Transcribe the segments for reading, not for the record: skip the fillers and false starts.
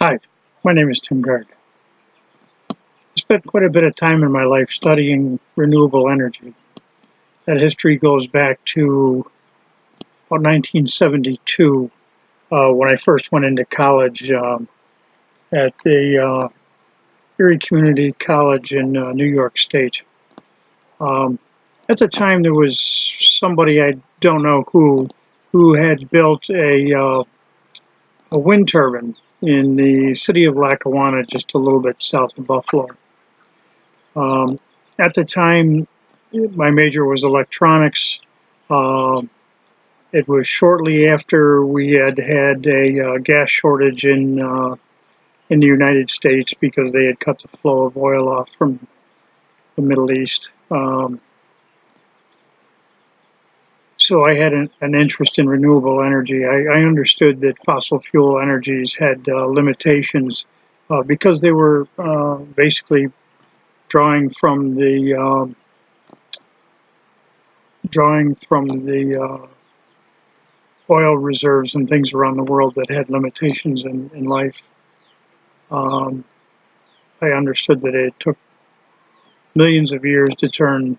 Hi, my name is Tim Gard. I spent quite a bit of time in my life studying renewable energy. That history goes back to about 1972 when I first went into college at the Erie Community College in New York State. Um, at the time, there was somebody, I don't know who had built a wind turbine in the city of Lackawanna, just a little bit south of Buffalo. Um, at the time, my major was electronics. Um, it was shortly after we had a gas shortage in the United States because they had cut the flow of oil off from the Middle East. So I had an interest in renewable energy. I understood that fossil fuel energies had limitations because they were basically drawing from the oil reserves and things around the world that had limitations in life. I understood that it took millions of years to turn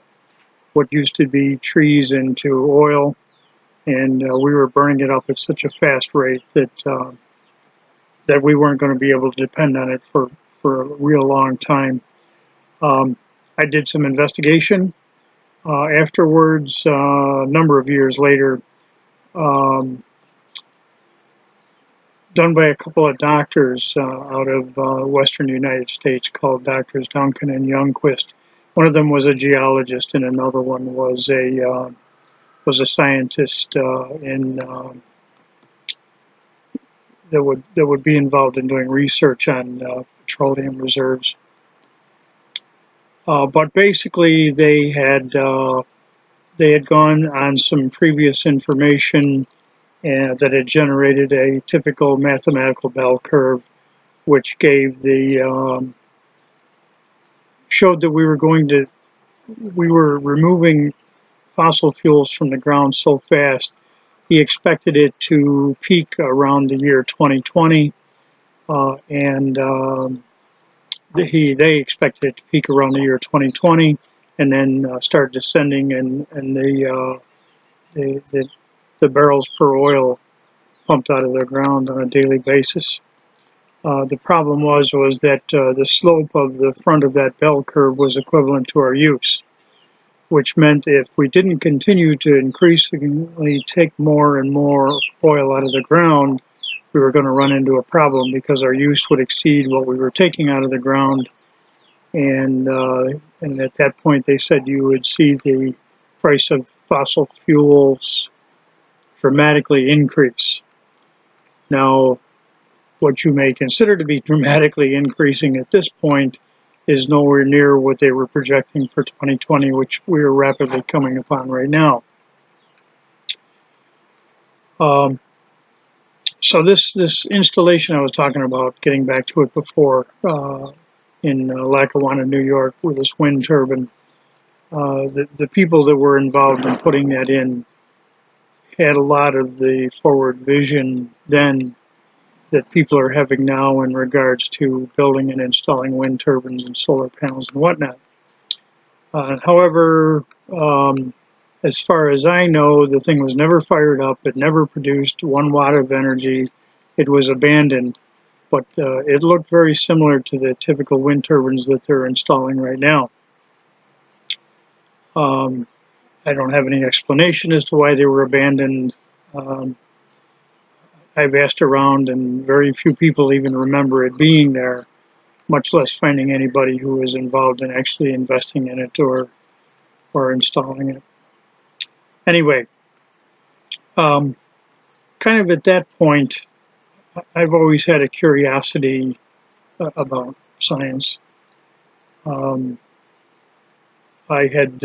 what used to be trees into oil, and we were burning it up at such a fast rate that we weren't going to be able to depend on it for a real long time. I did some investigation afterwards. A number of years later, um, done by a couple of doctors out of western United States called Doctors Duncan and Youngquist. One of them was a geologist, and another one was a scientist in that would be involved in doing research on petroleum reserves. But basically, they had gone on some previous information that had generated a typical mathematical bell curve, which gave showed that we were removing fossil fuels from the ground so fast. He expected it to peak around the year 2020, and they expected it to peak around the year 2020, and then start descending, and the barrels per oil pumped out of the ground on a daily basis. The problem was that the slope of the front of that bell curve was equivalent to our use, which meant if we didn't continue to increasingly take more and more oil out of the ground, we were going to run into a problem because our use would exceed what we were taking out of the ground. And at that point, they said you would see the price of fossil fuels dramatically increase. Now, what you may consider to be dramatically increasing at this point is nowhere near what they were projecting for 2020, which we are rapidly coming upon right now. So this installation I was talking about, getting back to it before, in Lackawanna, New York, with this wind turbine, the people that were involved in putting that in had a lot of the forward vision then that people are having now in regards to building and installing wind turbines and solar panels and whatnot. However, as far as I know, the thing was never fired up. It never produced 1 watt of energy. It was abandoned, but it looked very similar to the typical wind turbines that they're installing right now. I don't have any explanation as to why they were abandoned. I've asked around, and very few people even remember it being there, much less finding anybody who was involved in actually investing in it or installing it. Anyway, kind of at that point, I've always had a curiosity about science. I had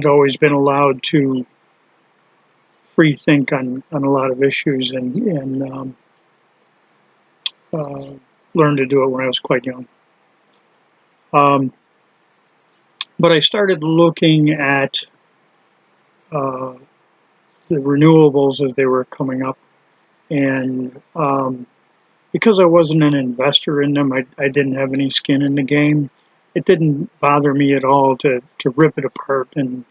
always been allowed to free think on a lot of issues, and learned to do it when I was quite young. But I started looking at the renewables as they were coming up, and because I wasn't an investor in them, I didn't have any skin in the game. It didn't bother me at all to rip it apart and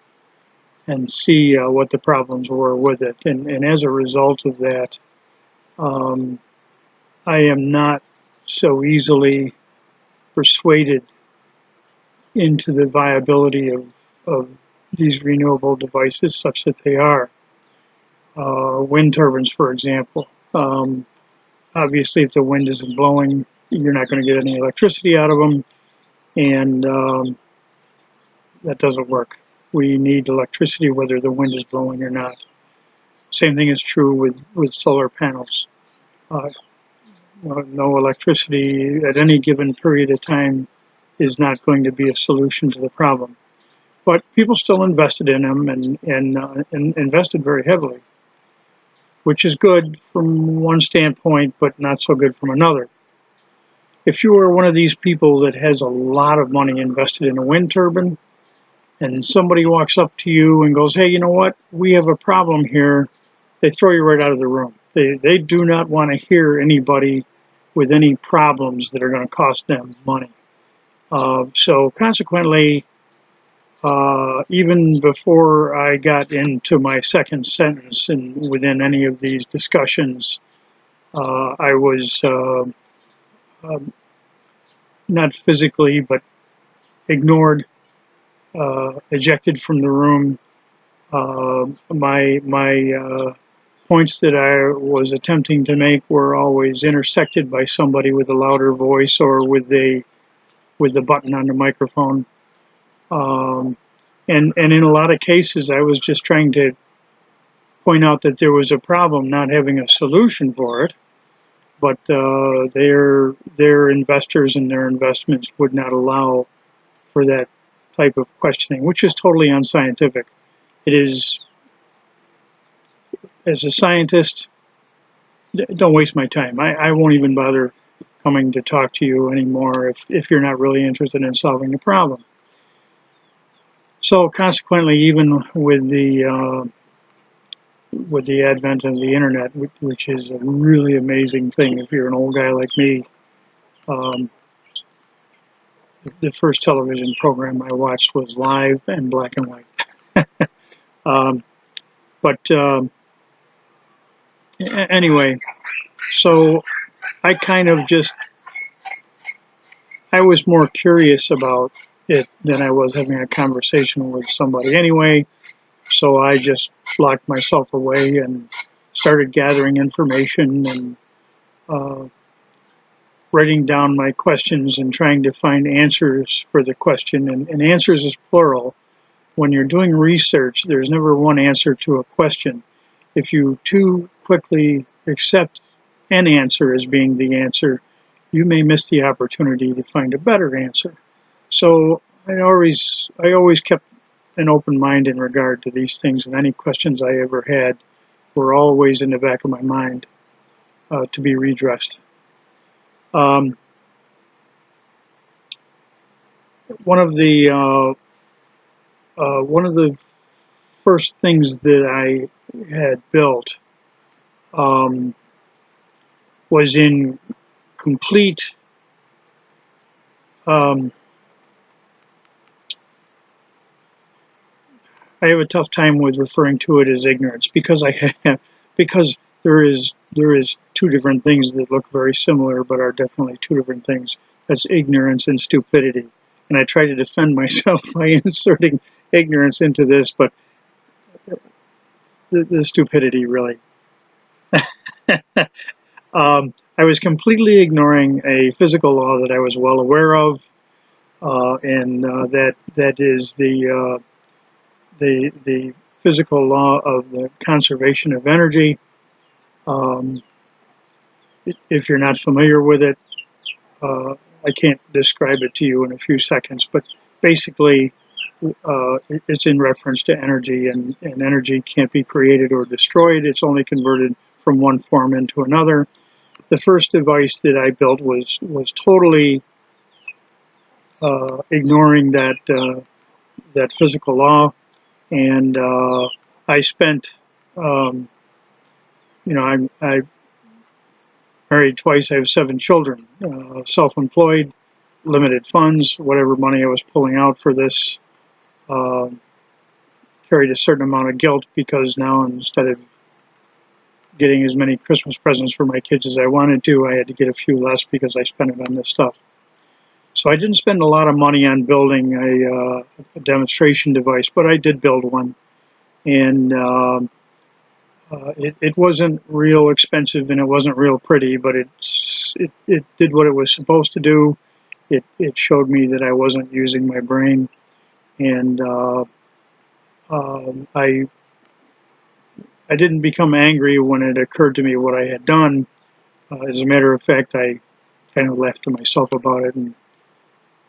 see what the problems were with it. And as a result of that, um, I am not so easily persuaded into the viability of these renewable devices such that they are. Wind turbines, for example. Obviously, if the wind isn't blowing, you're not going to get any electricity out of them, and that doesn't work. We need electricity whether the wind is blowing or not. Same thing is true with solar panels. Uh, no electricity at any given period of time is not going to be a solution to the problem. But people still invested in them and invested very heavily, which is good from one standpoint, but not so good from another. If you are one of these people that has a lot of money invested in a wind turbine, and somebody walks up to you and goes, hey, you know what, we have a problem here, they throw you right out of the room. They do not want to hear anybody with any problems that are going to cost them money. So consequently, even before I got into my second sentence and within any of these discussions, I was not physically, but ignored, ejected from the room. My points that I was attempting to make were always intersected by somebody with a louder voice or with the button on the microphone. Um, and in a lot of cases, I was just trying to point out that there was a problem, not having a solution for it. But their investors and their investments would not allow for that type of questioning, which is totally unscientific. It is, as a scientist, don't waste my time. I won't even bother coming to talk to you anymore if you're not really interested in solving the problem. So consequently, even with the advent of the internet, which is a really amazing thing, if you're an old guy like me, um, the first television program I watched was live and black and white. Um, but anyway, so I kind of just, I was more curious about it than I was having a conversation with somebody anyway. So I just locked myself away and started gathering information and uh, writing down my questions and trying to find answers for the question. And answers is plural. When you're doing research, there's never one answer to a question. If you too quickly accept an answer as being the answer, you may miss the opportunity to find a better answer. So I always kept an open mind in regard to these things, and any questions I ever had were always in the back of my mind to be redressed. Um, one of the first things that I had built um, was in complete um, I have a tough time with referring to it as ignorance because because there is two different things that look very similar but are definitely two different things. That's ignorance and stupidity. And I try to defend myself by inserting ignorance into this, but the stupidity really. I was completely ignoring a physical law that I was well aware of, and that is the physical law of the conservation of energy. Um, if you're not familiar with it, I can't describe it to you in a few seconds, but basically it's in reference to energy, and energy can't be created or destroyed. It's only converted from one form into another. The first device that I built was totally ignoring that physical law, and I spent, um, I Married twice. I have 7 children. Self-employed, limited funds. Whatever money I was pulling out for this uh, carried a certain amount of guilt, because now instead of getting as many Christmas presents for my kids as I wanted to, I had to get a few less because I spent it on this stuff. So I didn't spend a lot of money on building a demonstration device, but I did build one. And it wasn't real expensive, and it wasn't real pretty, but it did what it was supposed to do. It showed me that I wasn't using my brain, and I didn't become angry when it occurred to me what I had done. As a matter of fact, I kind of laughed to myself about it, and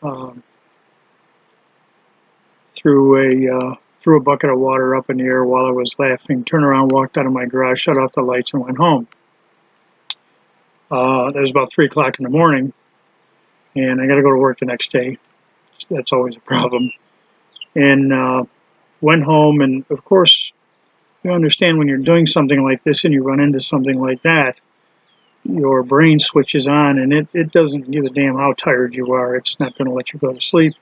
um, threw a bucket of water up in the air while I was laughing, turned around, walked out of my garage, shut off the lights, and went home. It was about 3 o'clock in the morning, and I got to go to work the next day. That's always a problem. And went home, and of course, you understand when you're doing something like this and you run into something like that, your brain switches on, and it doesn't give a damn how tired you are. It's not going to let you go to sleep.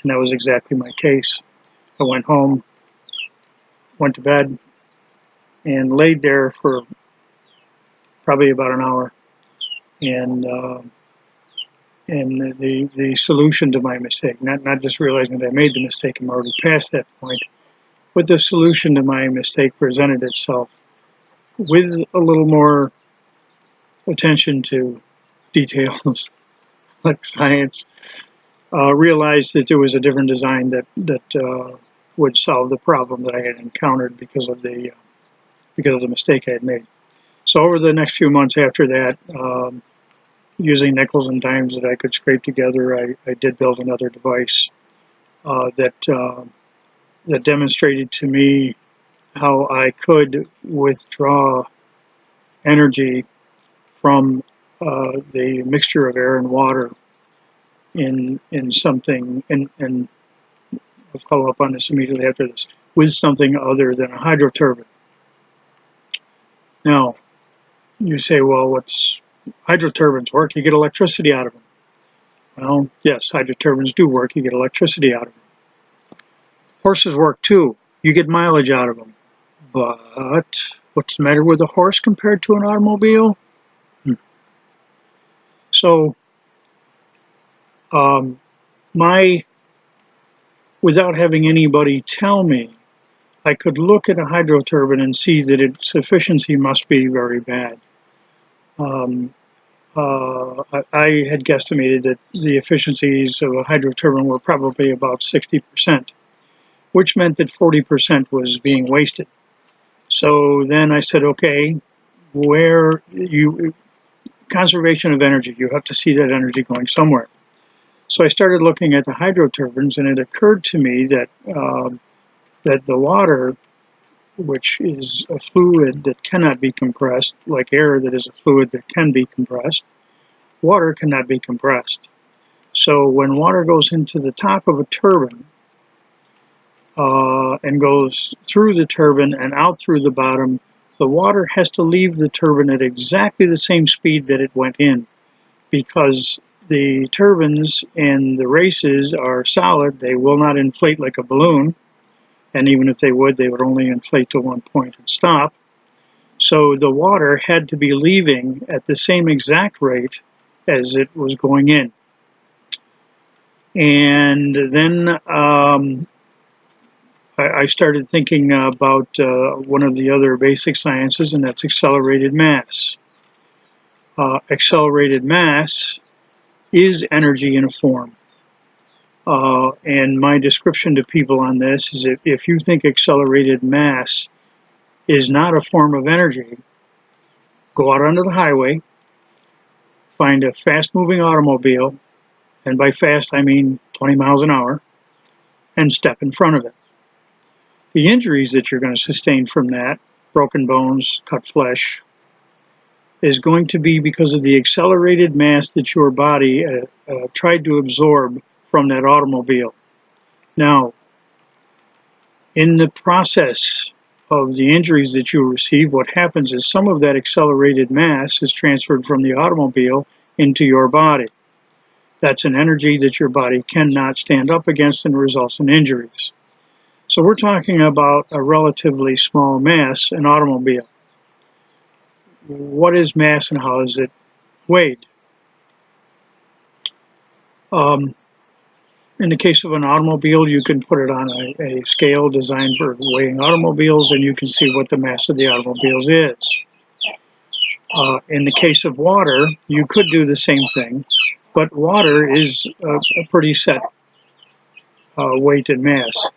And that was exactly my case. I went home, went to bed, and laid there for probably about an hour. And the solution to my mistake, not just realizing that I made the mistake, I'm already past that point, but the solution to my mistake presented itself with a little more attention to details like science. Realized that there was a different design that would solve the problem that I had encountered because of the mistake I had made. So over the next few months after that, using nickels and dimes that I could scrape together, I did build another device that demonstrated to me how I could withdraw energy from the mixture of air and water in something, and I'll follow up on this immediately after this, with something other than a hydroturbine. Now, you say, well, what's hydroturbines work? You get electricity out of them. Well, yes, hydroturbines do work. You get electricity out of them. Horses work too. You get mileage out of them. But what's the matter with a horse compared to an automobile? So, without having anybody tell me, I could look at a hydroturbine and see that its efficiency must be very bad. I had guesstimated that the efficiencies of a hydroturbine were probably about 60%, which meant that 40% was being wasted. So then I said, okay, conservation of energy, you have to see that energy going somewhere. So I started looking at the hydroturbines, and it occurred to me that that the water, which is a fluid that cannot be compressed, like air that is a fluid that can be compressed, water cannot be compressed. So when water goes into the top of a turbine and goes through the turbine and out through the bottom, the water has to leave the turbine at exactly the same speed that it went in, because the turbines and the races are solid. They will not inflate like a balloon, and even if they would only inflate to one point and stop. So the water had to be leaving at the same exact rate as it was going in. And then I started thinking about one of the other basic sciences, and that's accelerated mass. Accelerated mass is energy in a form. And my description to people on this is, if you think accelerated mass is not a form of energy, go out onto the highway, find a fast-moving automobile, and by fast I mean 20 miles an hour, and step in front of it. The injuries that you're going to sustain from that, broken bones, cut flesh, is going to be because of the accelerated mass that your body tried to absorb from that automobile. Now, in the process of the injuries that you receive, what happens is some of that accelerated mass is transferred from the automobile into your body. That's an energy that your body cannot stand up against and results in injuries. So we're talking about a relatively small mass, an automobile. What is mass and how is it weighed? In the case of an automobile, you can put it on a scale designed for weighing automobiles, and you can see what the mass of the automobiles is. In the case of water, you could do the same thing, but water is a pretty set weight and mass.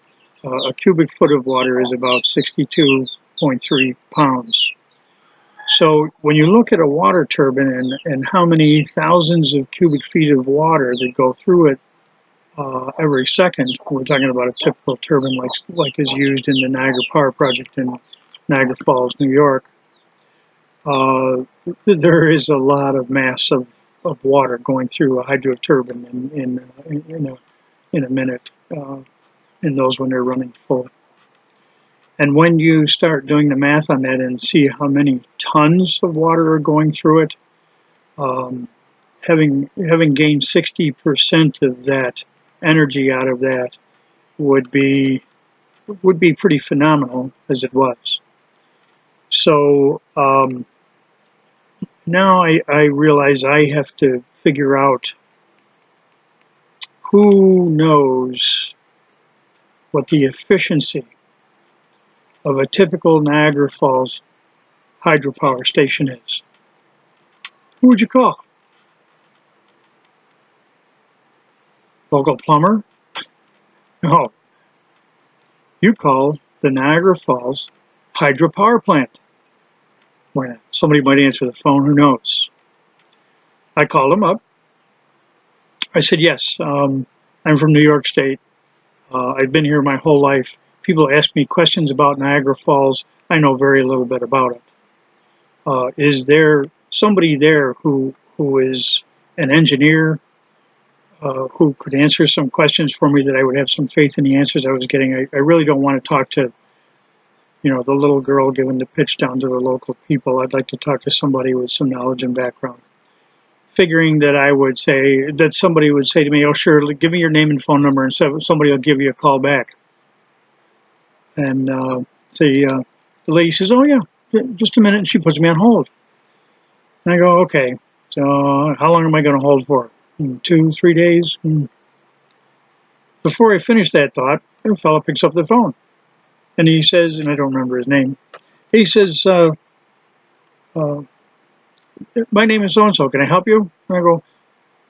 A cubic foot of water is about 62.3 pounds. So when you look at a water turbine and how many thousands of cubic feet of water that go through it every second, we're talking about a typical turbine like is used in the Niagara Power Project in Niagara Falls, New York. There is a lot of mass of water going through a hydro turbine in a minute, in those when they're running full. And when you start doing the math on that and see how many tons of water are going through it, having gained 60% of that energy out of that would be pretty phenomenal, as it was. So now I realize I have to figure out who knows what the efficiency of a typical Niagara Falls hydropower station is. Who would you call? Local plumber? No. You call the Niagara Falls hydropower plant. Why not? Somebody might answer the phone, who knows? I called them up. I said, yes, I'm from New York State. I've been here my whole life. People ask me questions about Niagara Falls. I know very little bit about it. Is there somebody there who is an engineer who could answer some questions for me that I would have some faith in the answers I was getting? I really don't want to talk to, the little girl giving the pitch down to the local people. I'd like to talk to somebody with some knowledge and background. Figuring that somebody would say to me, oh, sure, give me your name and phone number, and somebody will give you a call back. And the lady says, oh, yeah, just a minute, and she puts me on hold. And I go, okay, so how long am I going to hold for? 2, 3 days? Before I finish that thought, a fellow picks up the phone. And he says, and I don't remember his name, he says, my name is so-and-so, can I help you? And I go,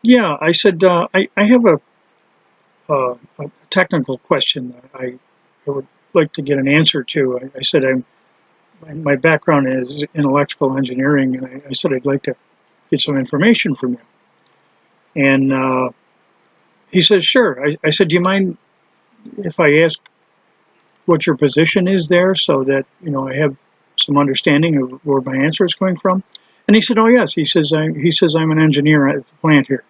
yeah. I said, I have a technical question I would like to get an answer to. I said, my background is in electrical engineering, and I said I'd like to get some information from you. And he says, sure. I said, do you mind if I ask what your position is there, so that I have some understanding of where my answer is coming from? And he said, oh yes. He says I'm an engineer at the plant here.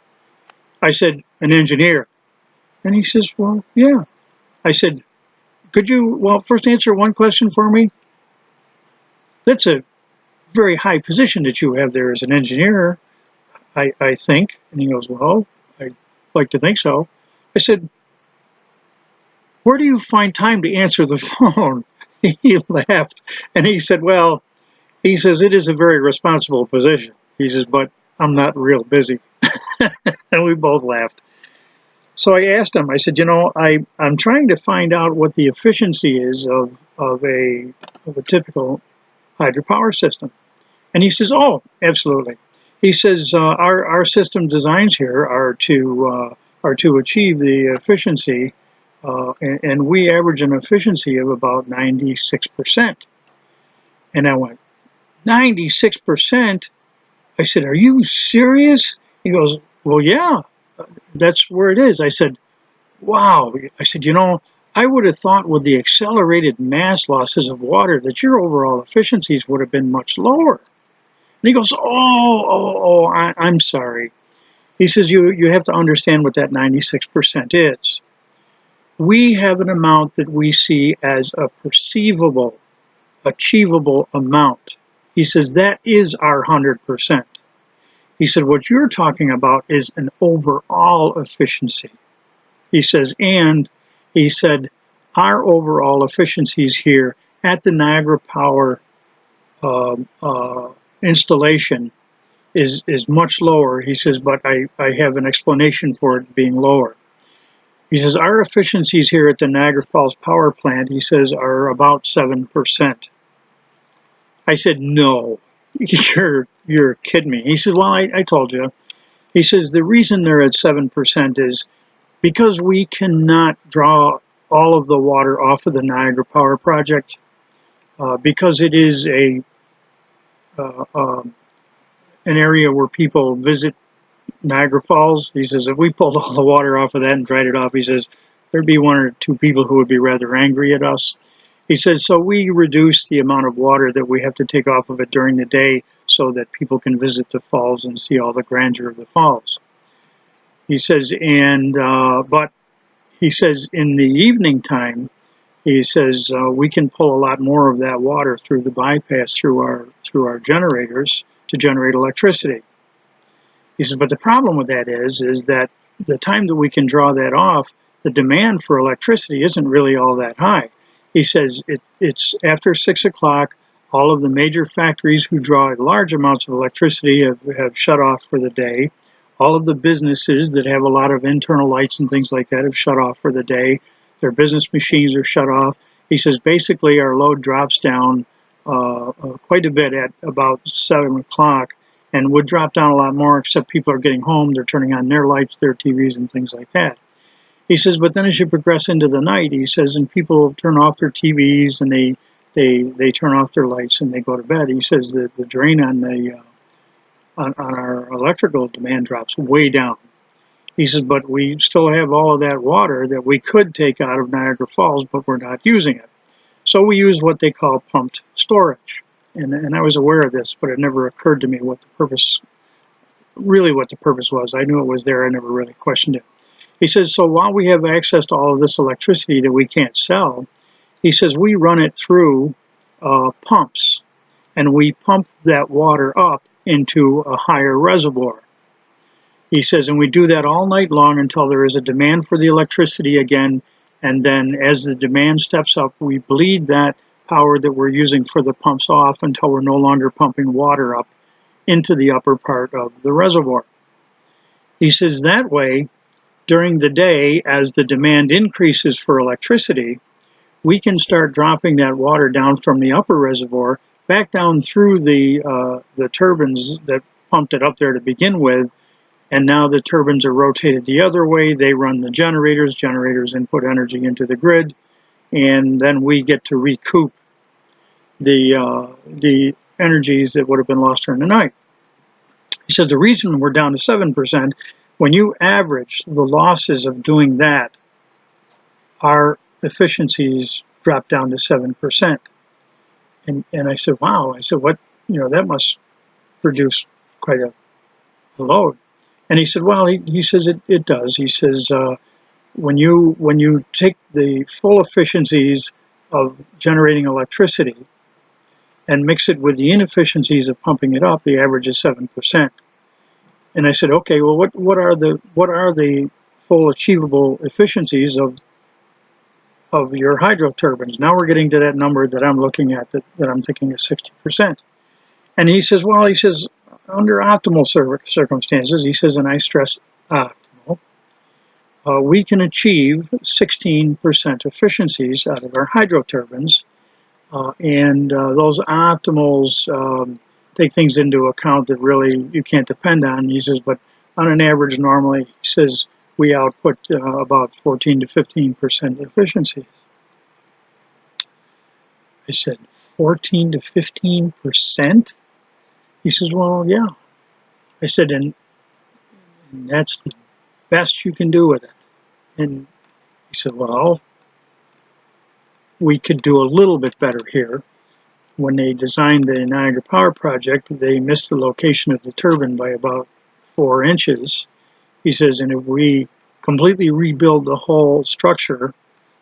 I said, an engineer? And he says, well, yeah. I said, could you first answer one question for me? That's a very high position that you have there as an engineer, I think. And he goes, well, I'd like to think so. I said, where do you find time to answer the phone? He laughed, and he said, well, he says, it is a very responsible position. He says, but I'm not real busy. And we both laughed. So I asked him, I said, I'm trying to find out what the efficiency is of a typical hydropower system. And he says, oh, absolutely. He says, our system designs here are to achieve the efficiency, and we average an efficiency of about 96%. And I went, 96%? I said, are you serious? He goes, well, yeah, that's where it is. I said, wow. I said, I would have thought with the accelerated mass losses of water that your overall efficiencies would have been much lower. And he goes, I'm sorry. He says, you have to understand what that 96% is. We have an amount that we see as a perceivable achievable amount. He says that is our 100%. He said what you're talking about is an overall efficiency. He says, and he said our overall efficiencies here at the Niagara Power installation is much lower. He says, but I have an explanation for it being lower. He says, our efficiencies here at the Niagara Falls Power Plant, he says, are about 7%. I said, no, you're kidding me. He said, well, I told you. He says, the reason they're at 7% is because we cannot draw all of the water off of the Niagara Power Project because it is an area where people visit Niagara Falls. He says, if we pulled all the water off of that and dried it off, he says, there'd be one or two people who would be rather angry at us. He says, so we reduce the amount of water that we have to take off of it during the day so that people can visit the falls and see all the grandeur of the falls. He says, but he says in the evening time, he says we can pull a lot more of that water through the bypass through our generators to generate electricity. He says, but the problem with that is that the time that we can draw that off, the demand for electricity isn't really all that high. He says it's after 6 o'clock, all of the major factories who draw large amounts of electricity have shut off for the day. All of the businesses that have a lot of internal lights and things like that have shut off for the day. Their business machines are shut off. He says basically our load drops down quite a bit at about 7 o'clock and would drop down a lot more, except people are getting home, they're turning on their lights, their TVs, and things like that. He says, but then as you progress into the night, he says, and people turn off their TVs and they turn off their lights and they go to bed. He says that the drain on our electrical demand drops way down. He says, but we still have all of that water that we could take out of Niagara Falls, but we're not using it. So we use what they call pumped storage. And I was aware of this, but it never occurred to me what the purpose was. I knew it was there. I never really questioned it. He says, so while we have access to all of this electricity that we can't sell, he says, we run it through pumps, and we pump that water up into a higher reservoir. He says, and we do that all night long until there is a demand for the electricity again, and then as the demand steps up, we bleed that power that we're using for the pumps off until we're no longer pumping water up into the upper part of the reservoir. He says that way, during the day, as the demand increases for electricity, we can start dropping that water down from the upper reservoir back down through the turbines that pumped it up there to begin with, and now the turbines are rotated the other way. They run the generators. Generators input energy into the grid, and then we get to recoup the energies that would have been lost during the night. He says the reason we're down to 7%, when you average the losses of doing that, our efficiencies drop down to 7%. And I said, wow. I said, what? That must produce quite a load. And he said, well, he says it does. He says when you take the full efficiencies of generating electricity and mix it with the inefficiencies of pumping it up, the average is 7%. And I said, okay, well, what are the full achievable efficiencies of your hydro turbines? Now we're getting to that number that I'm looking at that I'm thinking is 60%. And he says, well, under optimal circumstances, he says, and I stress optimal, we can achieve 16% efficiencies out of our hydro turbines. And those optimals take things into account that really you can't depend on. He says, but on an average, normally, he says, we output about 14 to 15% efficiencies. I said, 14 to 15%? He says, well, yeah. I said, and that's the best you can do with it. And he said, well, we could do a little bit better here. When they designed the Niagara Power Project, they missed the location of the turbine by about 4 inches. He says, and if we completely rebuild the whole structure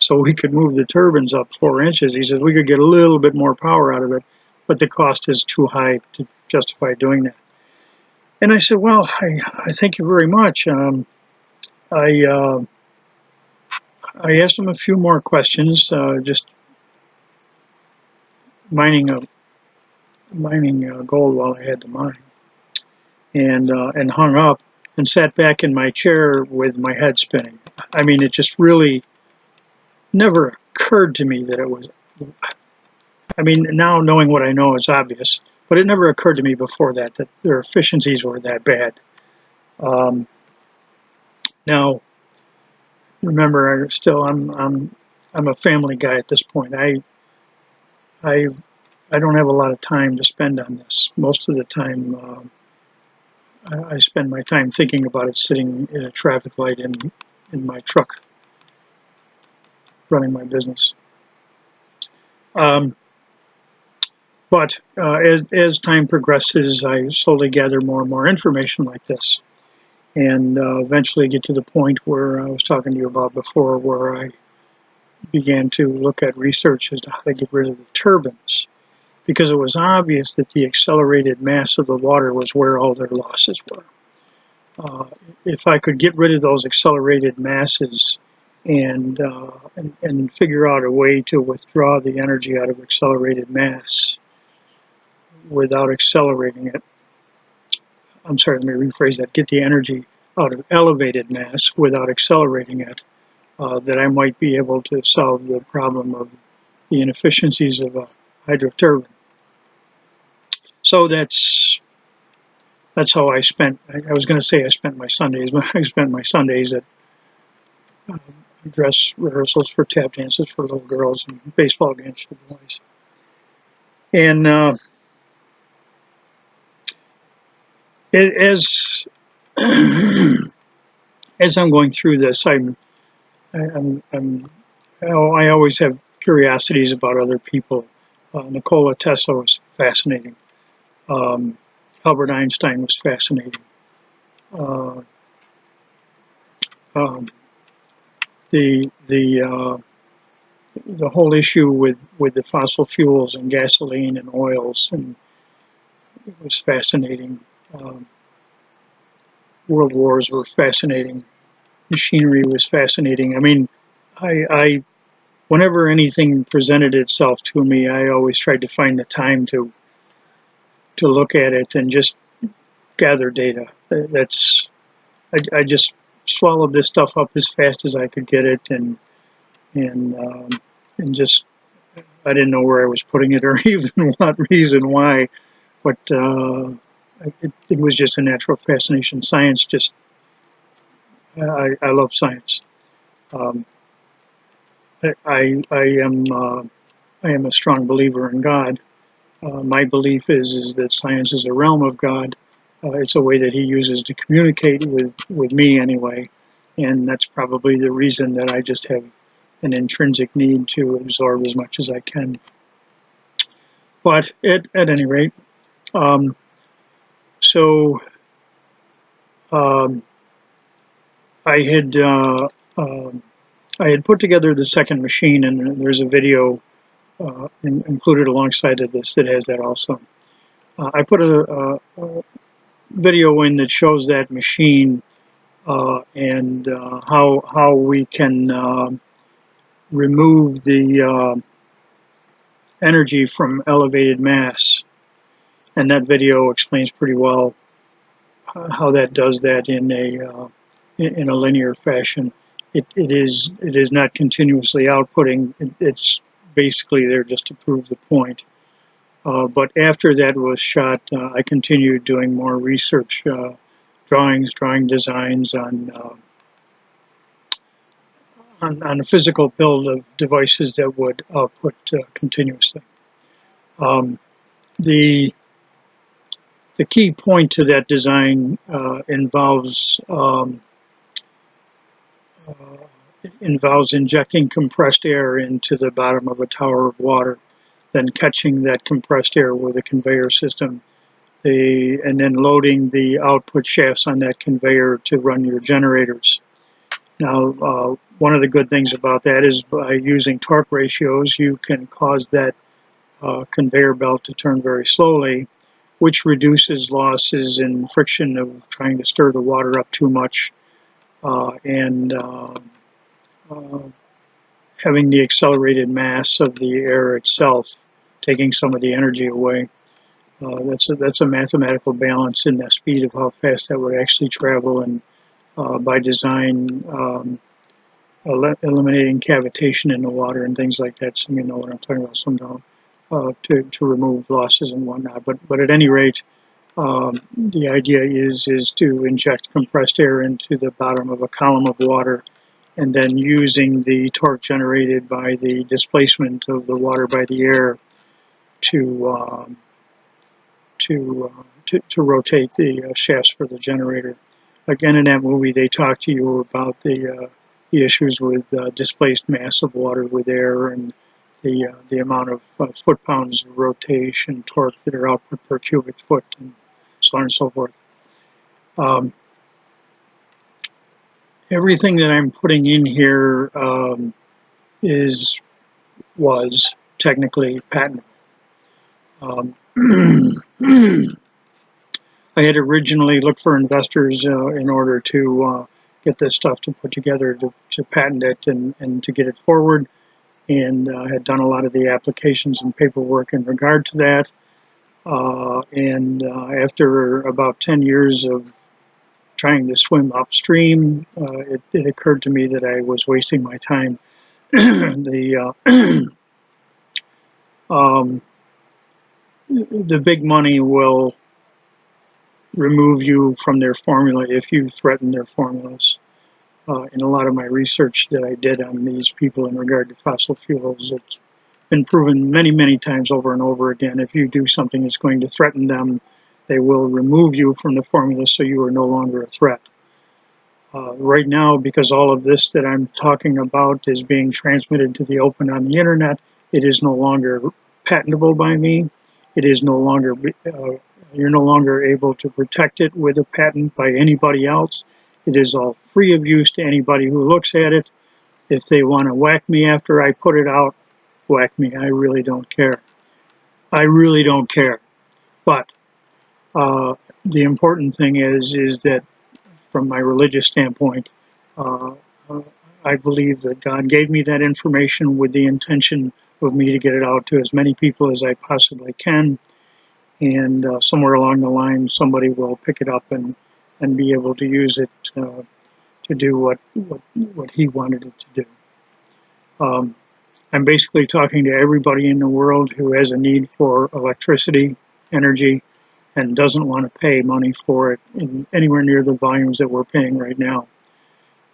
so we could move the turbines up 4 inches. He said we could get a little bit more power out of it, but the cost is too high to justify doing that. And I said, well, I thank you very much. I asked him a few more questions, just mining gold while I had the mine, and hung up and sat back in my chair with my head spinning. I mean, it just really never occurred to me that it was. I mean, now knowing what I know, it's obvious, but it never occurred to me before that their efficiencies were that bad. Now, remember, I'm a family guy at this point. I don't have a lot of time to spend on this. Most of the time, I spend my time thinking about it sitting in a traffic light in my truck, running my business. But as time progresses, I slowly gather more and more information like this, and eventually get to the point where I was talking to you about before, where I began to look at research as to how to get rid of the turbines, because it was obvious that the accelerated mass of the water was where all their losses were. If I could get rid of those accelerated masses and figure out a way to withdraw the energy out of accelerated mass without accelerating it, I'm sorry, let me rephrase that, get the energy out of elevated mass without accelerating it, that I might be able to solve the problem of the inefficiencies of a hydro turbine. So that's how I spent, I was going to say I spent my Sundays, but I spent my Sundays at dress rehearsals for tap dances for little girls and baseball games for boys. And as as I'm going through this, I always have curiosities about other people. Nikola Tesla was fascinating. Albert Einstein was fascinating. The whole issue with the fossil fuels and gasoline and oils, and it was fascinating. World wars were fascinating. Machinery was fascinating. I mean, I whenever anything presented itself to me, I always tried to find the time to look at it and just gather data. I just swallowed this stuff up as fast as I could get it, and just I didn't know where I was putting it or even what reason why, but it was just a natural fascination. Science just I love science. I am a strong believer in God. My belief is that science is a realm of God. It's a way that He uses to communicate with me anyway, and that's probably the reason that I just have an intrinsic need to absorb as much as I can. But at any rate, so I had put together the second machine, and there's a video included alongside of this that has that also. I put a video in that shows that machine and how we can remove the energy from elevated mass, and that video explains pretty well how that does that in a linear fashion. It is not continuously outputting. It's basically there just to prove the point. But after that was shot, I continued doing more research, drawing designs on a physical build of devices that would output continuously. The key point to that design involves injecting compressed air into the bottom of a tower of water, then catching that compressed air with a conveyor system, and then loading the output shafts on that conveyor to run your generators. Now, One of the good things about that is by using torque ratios, you can cause that conveyor belt to turn very slowly, which reduces losses and friction of trying to stir the water up too much and having the accelerated mass of the air itself taking some of the energy away. That's a mathematical balance in the speed of how fast that would actually travel, and by design, eliminating cavitation in the water and things like that. Some of you know what I'm talking about, some don't, to remove losses and whatnot. But at any rate, the idea is to inject compressed air into the bottom of a column of water, and then using the torque generated by the displacement of the water by the air to to rotate the shafts for the generator. Again, in that movie, they talk to you about the issues with displaced mass of water with air, and the amount of foot-pounds of rotation torque that are output per cubic foot, and so on and so forth. Everything that I'm putting in here was technically patentable. I had originally looked for investors in order to get this stuff to put together to patent it and to get it forward, and had done a lot of the applications and paperwork in regard to that. And after about 10 years of trying to swim upstream, it occurred to me that I was wasting my time. The big money will remove you from their formula if you threaten their formulas. In a lot of my research that I did on these people in regard to fossil fuels, it's been proven many, many times over and over again. If you do something that's going to threaten them, they will remove you from the formula so you are no longer a threat. Right now, because all of this that I'm talking about is being transmitted to the open on the internet, it is no longer patentable by me. It is no longer, you're no longer able to protect it with a patent by anybody else. It is all free of use to anybody who looks at it. If they want to whack me after I put it out, whack me. I really don't care. I really don't care. But the important thing is that from my religious standpoint, uh, I believe that God gave me that information with the intention of me to get it out to as many people as I possibly can. And somewhere along the line, somebody will pick it up and be able to use it to do what he wanted it to do. I'm basically talking to everybody in the world who has a need for electricity, energy, and doesn't want to pay money for it in anywhere near the volumes that we're paying right now.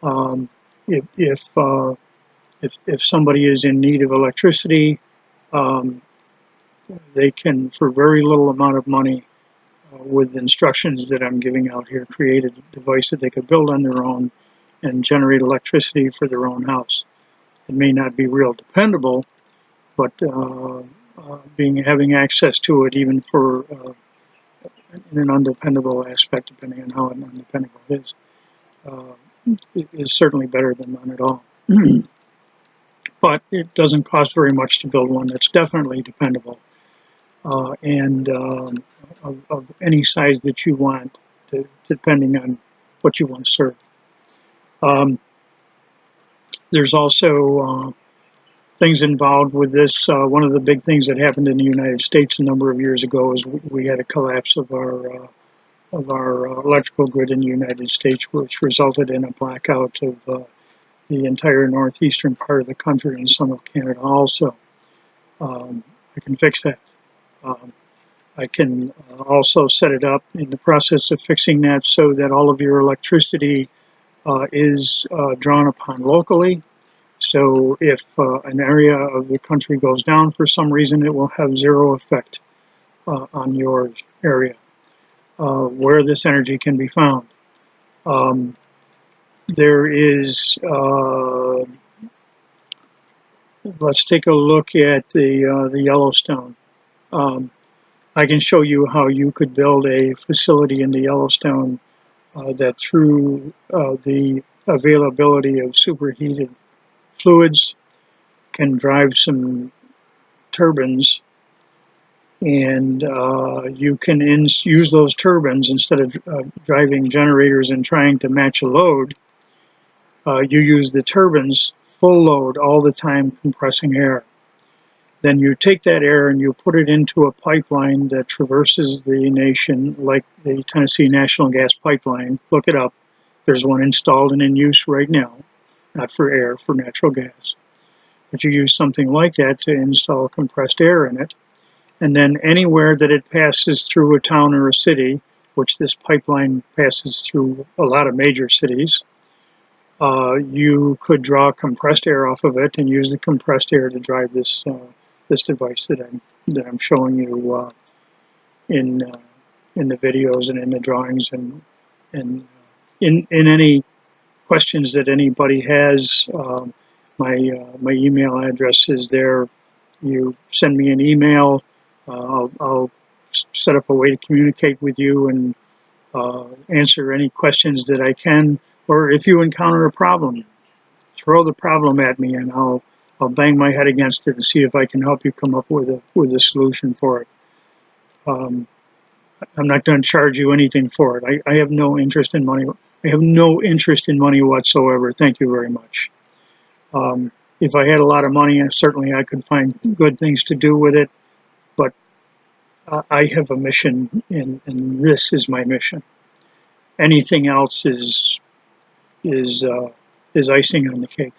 Um, if somebody is in need of electricity, um, they can, for very little amount of money, with instructions that I'm giving out here, create a device that they could build on their own and generate electricity for their own house. It may not be real dependable, but having access to it, even for in an undependable aspect, depending on how undependable it is certainly better than none at all. But it doesn't cost very much to build one that's definitely dependable and of any size that you want, depending on what you want to serve. There's also things involved with this. One of the big things that happened in the United States a number of years ago is we had a collapse of our electrical grid in the United States, which resulted in a blackout of the entire northeastern part of the country and some of Canada also. I can fix that. I can also set it up in the process of fixing that so that all of your electricity is drawn upon locally. So if an area of the country goes down for some reason, it will have zero effect on your area where this energy can be found. There is, let's take a look at the Yellowstone. I can show you how you could build a facility in the Yellowstone that through the availability of superheated fluids, can drive some turbines, and you can use those turbines instead of driving generators and trying to match a load. You use the turbines full load all the time, compressing air. Then you take that air and you put it into a pipeline that traverses the nation, like the Tennessee National Gas Pipeline. Look it up. There's one installed and in use right now, not for air, for natural gas. But you use something like that to install compressed air in it. And then anywhere that it passes through a town or a city, which this pipeline passes through a lot of major cities, you could draw compressed air off of it and use the compressed air to drive this this device that I'm showing you in the videos and in the drawings, and in any questions that anybody has. My email address is there. You send me an email. I'll set up a way to communicate with you and answer any questions that I can. Or if you encounter a problem, throw the problem at me, and I'll bang my head against it and see if I can help you come up with a solution for it. I'm not going to charge you anything for it. I have no interest in money. I have no interest in money whatsoever. Thank you very much. If I had a lot of money, certainly I could find good things to do with it. But I have a mission, and this is my mission. Anything else is icing on the cake.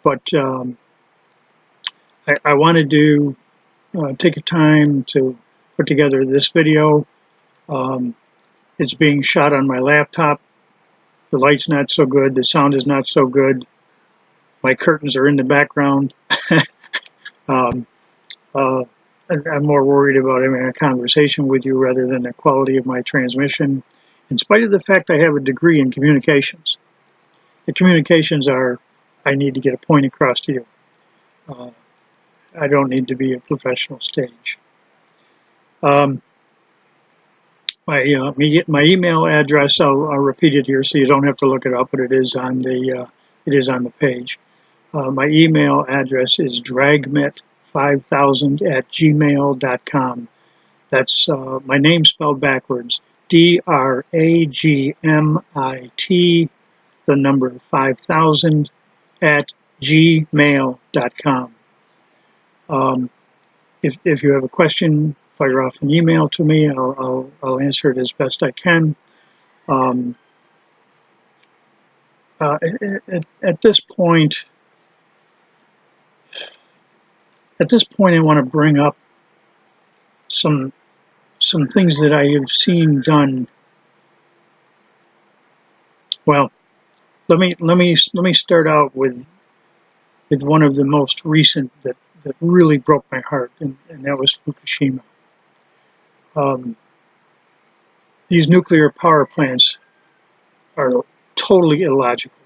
But I wanted to take a time to put together this video. It's being shot on my laptop. The light's not so good. The sound is not so good. My curtains are in the background. um, I'm more worried about having a conversation with you rather than the quality of my transmission, in spite of the fact I have a degree in communications. The communications are, I need to get a point across to you. I don't need to be a professional stage. My email address, I'll repeat it here so you don't have to look it up, but it is on the page. My email address is dragmit5000@gmail.com. That's my name spelled backwards. DRAGMIT, the number 5000 at gmail.com. If you have a question, fire off an email to me. I'll answer it as best I can. At this point, I want to bring up some things that I have seen done. Well, let me start out with one of the most recent that really broke my heart, and that was Fukushima. These nuclear power plants are totally illogical.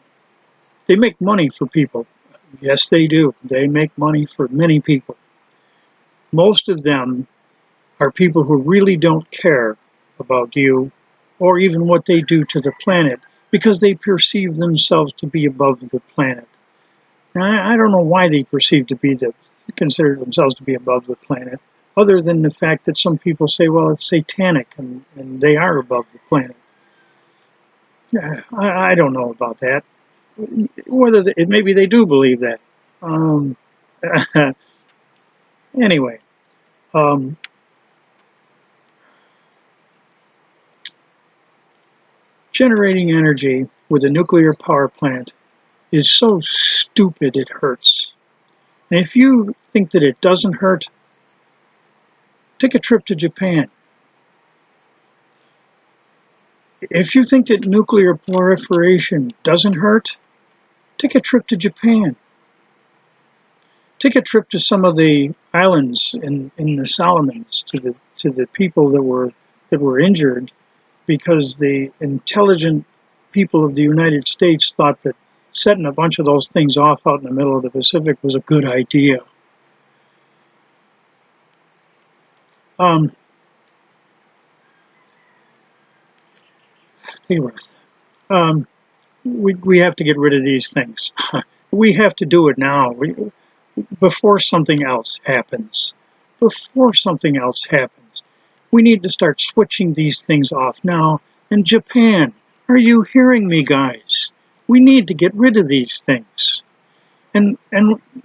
They make money for people. Yes, they do. They make money for many people. Most of them are people who really don't care about you or even what they do to the planet because they perceive themselves to be above the planet. Now, I don't know why they consider themselves to be above the planet, other than the fact that some people say, well, it's satanic and they are above the planet. I don't know about that. Maybe they do believe that. Anyway, generating energy with a nuclear power plant is so stupid it hurts. And if you think that it doesn't hurt, take a trip to Japan. If you think that nuclear proliferation doesn't hurt, take a trip to Japan. Take a trip to some of the islands in the Solomons, to the people that were injured because the intelligent people of the United States thought that setting a bunch of those things off out in the middle of the Pacific was a good idea. Take a breath. we have to get rid of these things. We have to do it now, before something else happens. Before something else happens. We need to start switching these things off now. And Japan, are you hearing me, guys? We need to get rid of these things. And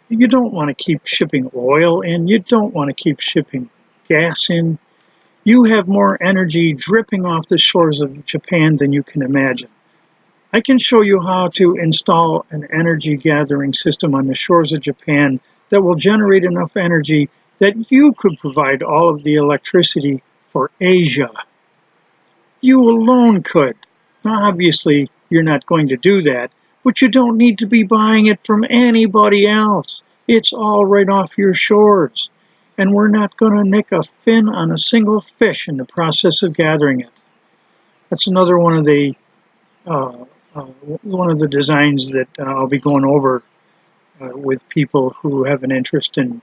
you don't want to keep shipping oil in. You don't want to keep shipping gas in. You have more energy dripping off the shores of Japan than you can imagine. I can show you how to install an energy gathering system on the shores of Japan that will generate enough energy that you could provide all of the electricity for Asia. You alone could. Now, obviously, you're not going to do that, but you don't need to be buying it from anybody else. It's all right off your shores. And we're not going to nick a fin on a single fish in the process of gathering it. That's another one of the designs that I'll be going over with people who have an interest in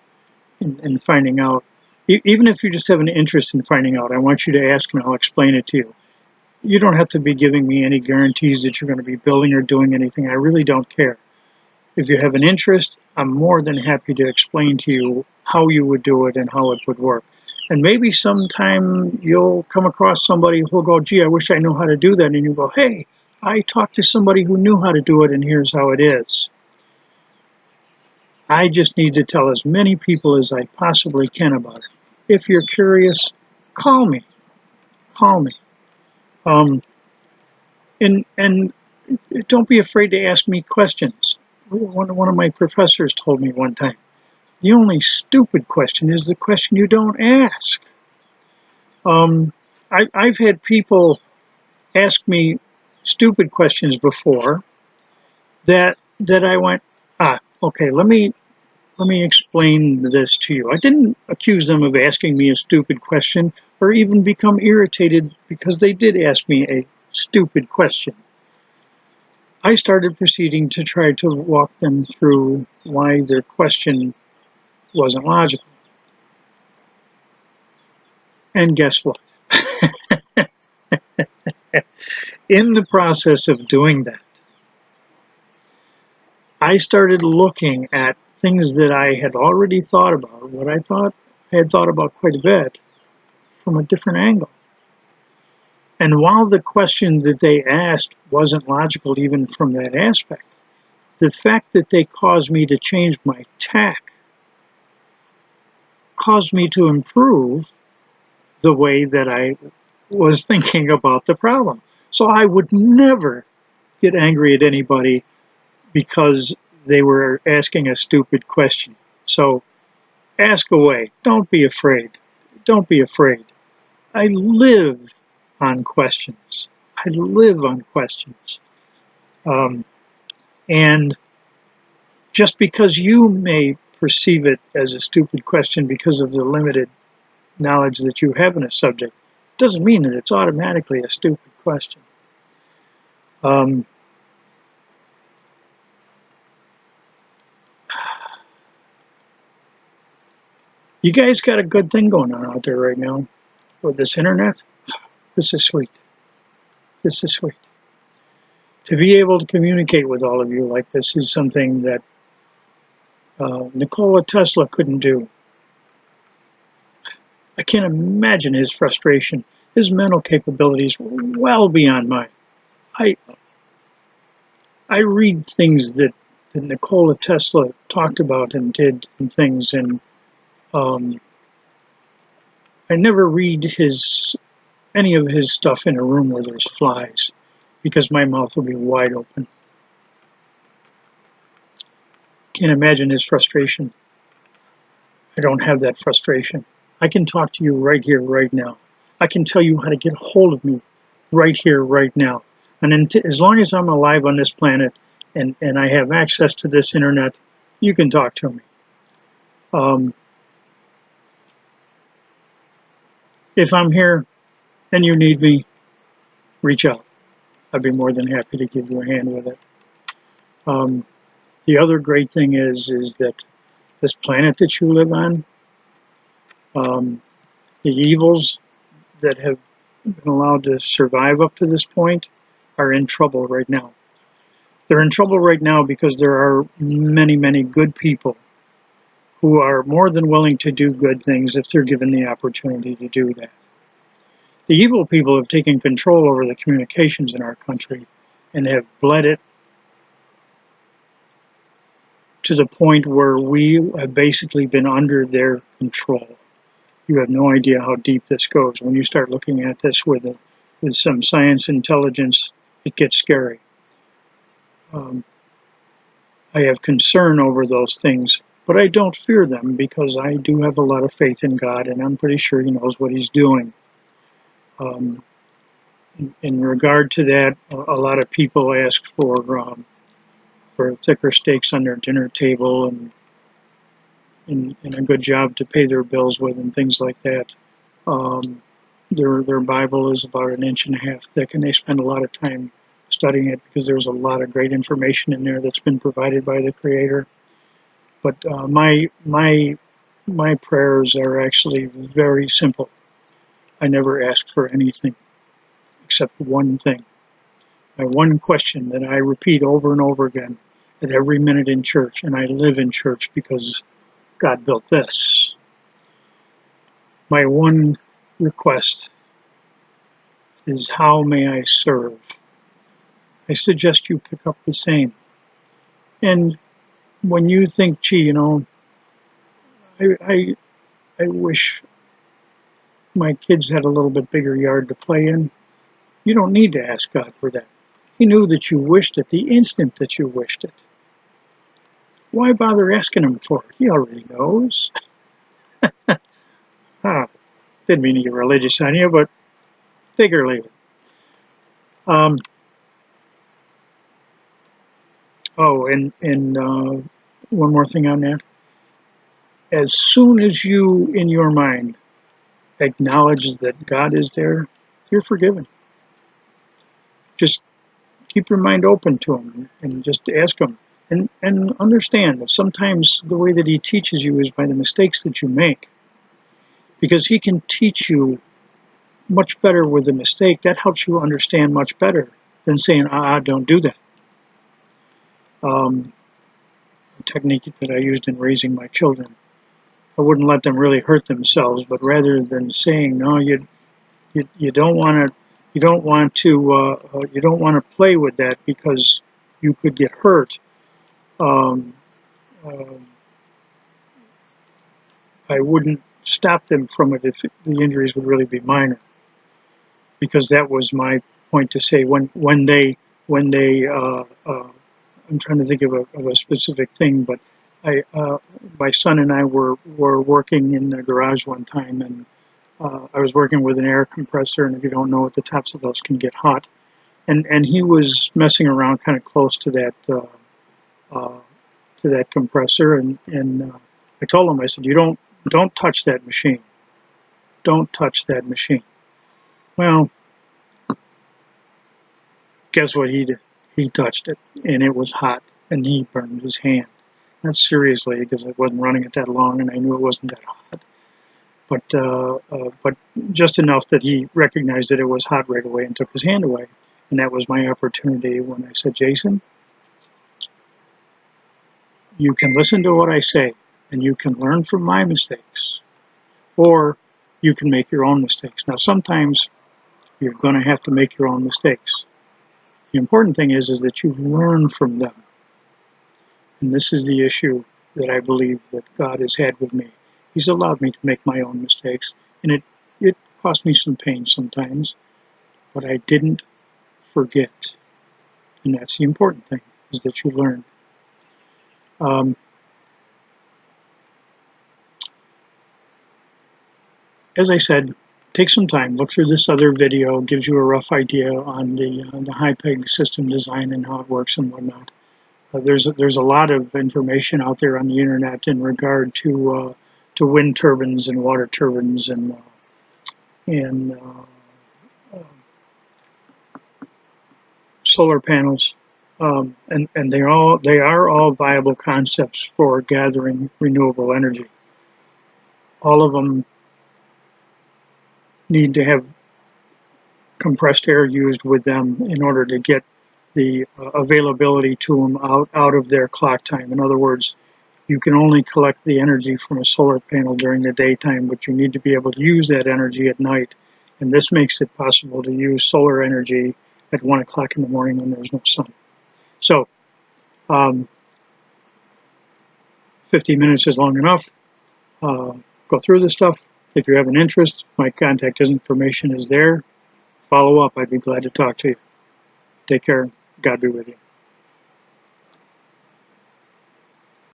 finding out. Even if you just have an interest in finding out, I want you to ask and I'll explain it to you. You don't have to be giving me any guarantees that you're going to be building or doing anything. I really don't care. If you have an interest, I'm more than happy to explain to you how you would do it and how it would work. And maybe sometime you'll come across somebody who'll go, gee, I wish I knew how to do that. And you go, hey, I talked to somebody who knew how to do it, and here's how it is. I just need to tell as many people as I possibly can about it. If you're curious, call me. Call me. And don't be afraid to ask me questions. One of my professors told me one time, the only stupid question is the question you don't ask. I've had people ask me stupid questions before that I went, okay, let me explain this to you. I didn't accuse them of asking me a stupid question or even become irritated because they did ask me a stupid question. I started proceeding to try to walk them through why their question wasn't logical. And guess what? In the process of doing that, I started looking at things that I had already thought about, what I had thought about quite a bit, from a different angle. And while the question that they asked wasn't logical even from that aspect, the fact that they caused me to change my tack caused me to improve the way that I was thinking about the problem. So I would never get angry at anybody because they were asking a stupid question. So ask away. Don't be afraid. Don't be afraid. I live on questions. I live on questions. And just because you may perceive it as a stupid question because of the limited knowledge that you have in a subject, doesn't mean that it's automatically a stupid question. You guys got a good thing going on out there right now with this internet. This is sweet. This is sweet. To be able to communicate with all of you like this is something that Nikola Tesla couldn't do. I can't imagine his frustration. His mental capabilities were well beyond mine. I read things that Nikola Tesla talked about and did and things, and I never read any of his stuff in a room where there's flies, because my mouth will be wide open. Can't imagine his frustration. I don't have that frustration. I can talk to you right here, right now. I can tell you how to get a hold of me right here, right now. And as long as I'm alive on this planet and I have access to this internet, you can talk to me. If I'm here and you need me, reach out. I'd be more than happy to give you a hand with it. The other great thing is that this planet that you live on, the evils that have been allowed to survive up to this point are in trouble right now. They're in trouble right now because there are many, many good people who are more than willing to do good things if they're given the opportunity to do that. The evil people have taken control over the communications in our country and have bled it to the point where we have basically been under their control. You have no idea how deep this goes. When you start looking at this with some science intelligence, it gets scary. I have concern over those things, but I don't fear them because I do have a lot of faith in God, and I'm pretty sure He knows what He's doing. In regard to that, a lot of people ask for thicker steaks on their dinner table and a good job to pay their bills with and things like that. Their Bible is about 1.5 inches thick, and they spend a lot of time studying it because there's a lot of great information in there that's been provided by the Creator. But my prayers are actually very simple. I never ask for anything except one thing. My one question that I repeat over and over again at every minute in church, and I live in church because God built this. My one request is, how may I serve? I suggest you pick up the same. And when you think, gee, I wish my kids had a little bit bigger yard to play in, you don't need to ask God for that. He knew that you wished it the instant that you wished it. Why bother asking Him for it? He already knows. Didn't mean to get religious on you, but take it or leave it. One more thing on that. As soon as you, in your mind, acknowledge that God is there, you're forgiven. Just keep your mind open to Him and just ask Him. And understand that sometimes the way that He teaches you is by the mistakes that you make. Because He can teach you much better with a mistake. That helps you understand much better than saying, don't do that. A technique that I used in raising my children. I wouldn't let them really hurt themselves, but rather than saying, no, you don't want to play with that because you could get hurt. I wouldn't stop them from it if the injuries would really be minor, because that was my point to say when they I'm trying to think of a specific thing, but my son and I were working in the garage one time, and I was working with an air compressor, and if you don't know it, the tops of those can get hot, and he was messing around kind of close to that compressor, and I told him, I said, you don't touch that machine. Don't touch that machine. Well, guess what he did? He touched it, and it was hot, and he burned his hand. Not seriously, because I wasn't running it that long, and I knew it wasn't that hot. But just enough that he recognized that it was hot right away and took his hand away. And that was my opportunity when I said, Jason, you can listen to what I say, and you can learn from my mistakes, or you can make your own mistakes. Now, sometimes you're going to have to make your own mistakes. The important thing is that you learn from them. And this is the issue that I believe that God has had with me. He's allowed me to make my own mistakes, and it cost me some pain sometimes, but I didn't forget. And that's the important thing, is that you learn. As I said, take some time, look through this other video, it gives you a rough idea on the high peg system design and how it works and whatnot. There's a lot of information out there on the internet in regard to wind turbines and water turbines and solar panels, and they are all viable concepts for gathering renewable energy. All of them need to have compressed air used with them in order to get the availability to them out of their clock time. In other words, you can only collect the energy from a solar panel during the daytime, but you need to be able to use that energy at night. And this makes it possible to use solar energy at 1 o'clock in the morning when there's no sun. So 50 minutes is long enough. Go through this stuff. If you have an interest, my contact information is there. Follow up. I'd be glad to talk to you. Take care. God be with you.